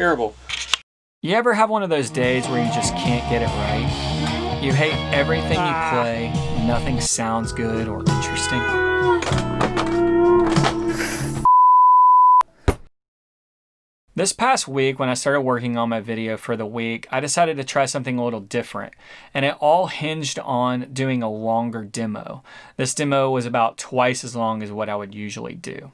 terrible. You ever have one of those days where you just can't get it right? You hate everything you play, nothing sounds good or interesting. This past week, when I started working on my video for the week, I decided to try something a little different, and it all hinged on doing a longer demo. This demo was about twice as long as what I would usually do.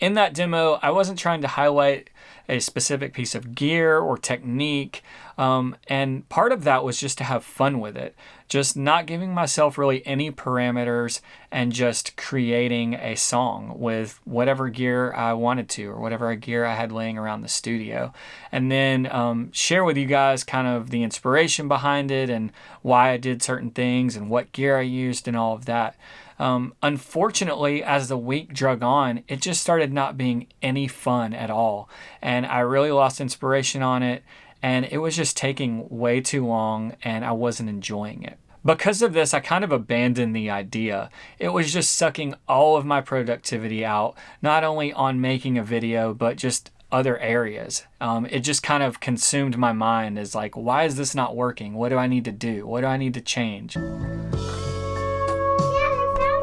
In that demo, I wasn't trying to highlight a specific piece of gear or technique, and part of that was just to have fun with it. Just not giving myself really any parameters and just creating a song with whatever gear I wanted to or whatever gear I had laying around the studio. And then share with you guys kind of the inspiration behind it and why I did certain things and what gear I used and all of that. Unfortunately, as the week drug on, it just started not being any fun at all. And I really lost inspiration on it. And it was just taking way too long and I wasn't enjoying it. Because of this, I kind of abandoned the idea. It was just sucking all of my productivity out, not only on making a video, but just other areas. It just kind of consumed my mind as like, why is this not working? What do I need to do? What do I need to change?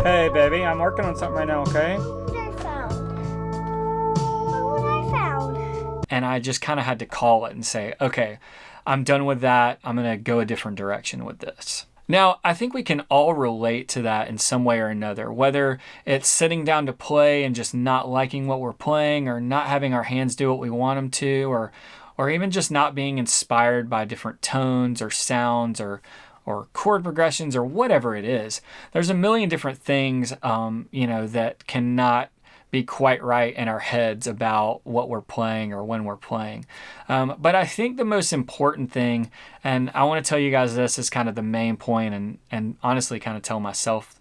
Hey, baby, I'm working on something right now, okay? And I just kind of had to call it and say, okay, I'm done with that. I'm going to go a different direction with this. Now, I think we can all relate to that in some way or another, whether it's sitting down to play and just not liking what we're playing or not having our hands do what we want them to, or even just not being inspired by different tones or sounds or chord progressions or whatever it is. There's a million different things, that cannot be quite right in our heads about what we're playing or when we're playing. But I think the most important thing, and I want to tell you guys this is kind of the main point, and honestly kind of tell myself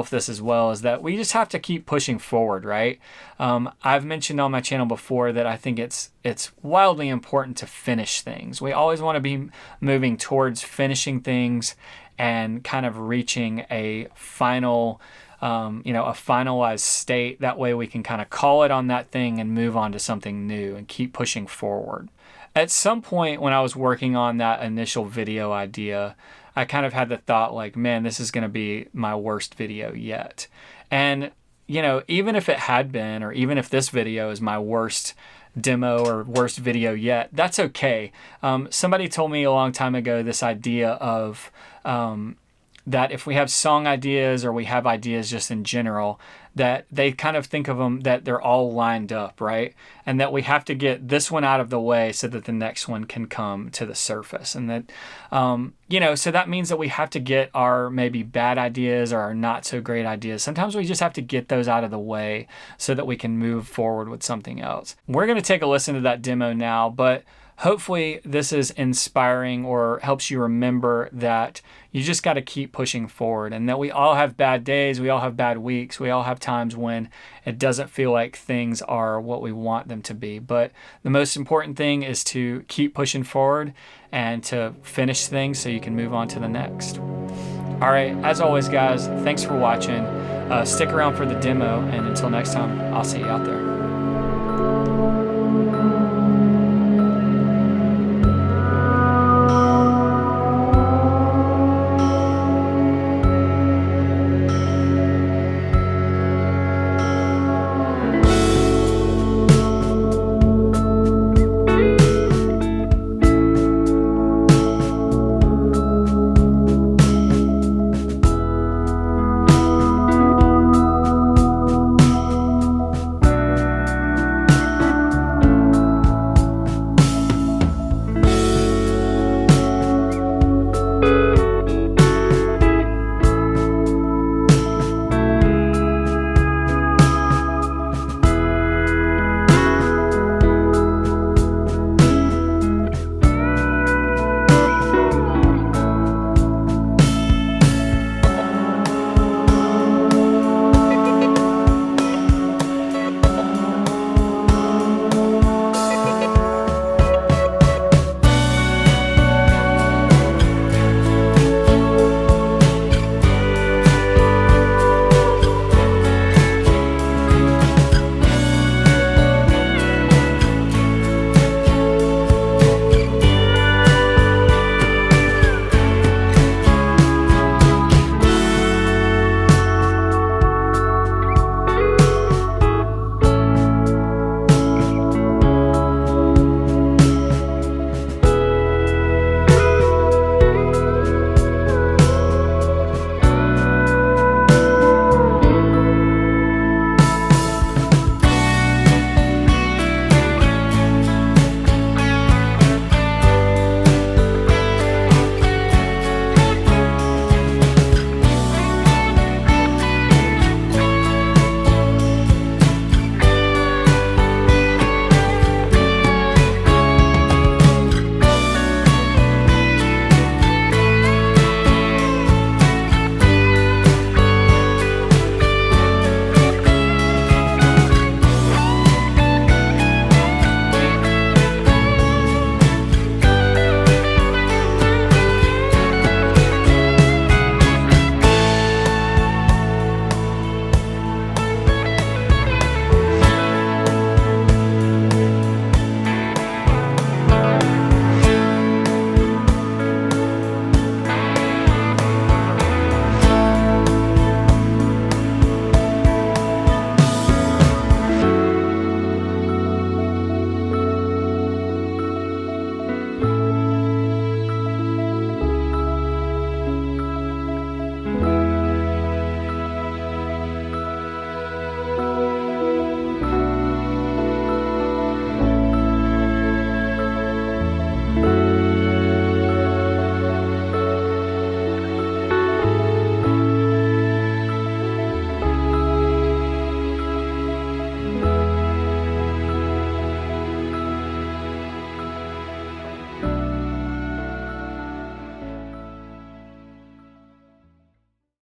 this as well, is that we just have to keep pushing forward, right? I've mentioned on my channel before that I think it's wildly important to finish things. We always want to be moving towards finishing things and kind of reaching a final a finalized state. That way we can kind of call it on that thing and move on to something new and keep pushing forward. At some point when I was working on that initial video idea, I kind of had the thought like, man, this is going to be my worst video yet. And, even if it had been, or even if this video is my worst demo or worst video yet, that's okay. Somebody told me a long time ago this idea of that if we have song ideas or we have ideas just in general, that they kind of think of them that they're all lined up, right? And that we have to get this one out of the way so that the next one can come to the surface. And that, so that means that we have to get our maybe bad ideas or our not so great ideas. Sometimes we just have to get those out of the way so that we can move forward with something else. We're going to take a listen to that demo now, but hopefully this is inspiring or helps you remember that you just got to keep pushing forward and that we all have bad days, we all have bad weeks, we all have times when it doesn't feel like things are what we want them to be. But the most important thing is to keep pushing forward and to finish things so you can move on to the next. All right, as always, guys, thanks for watching. Stick around for the demo, and until next time, I'll see you out there.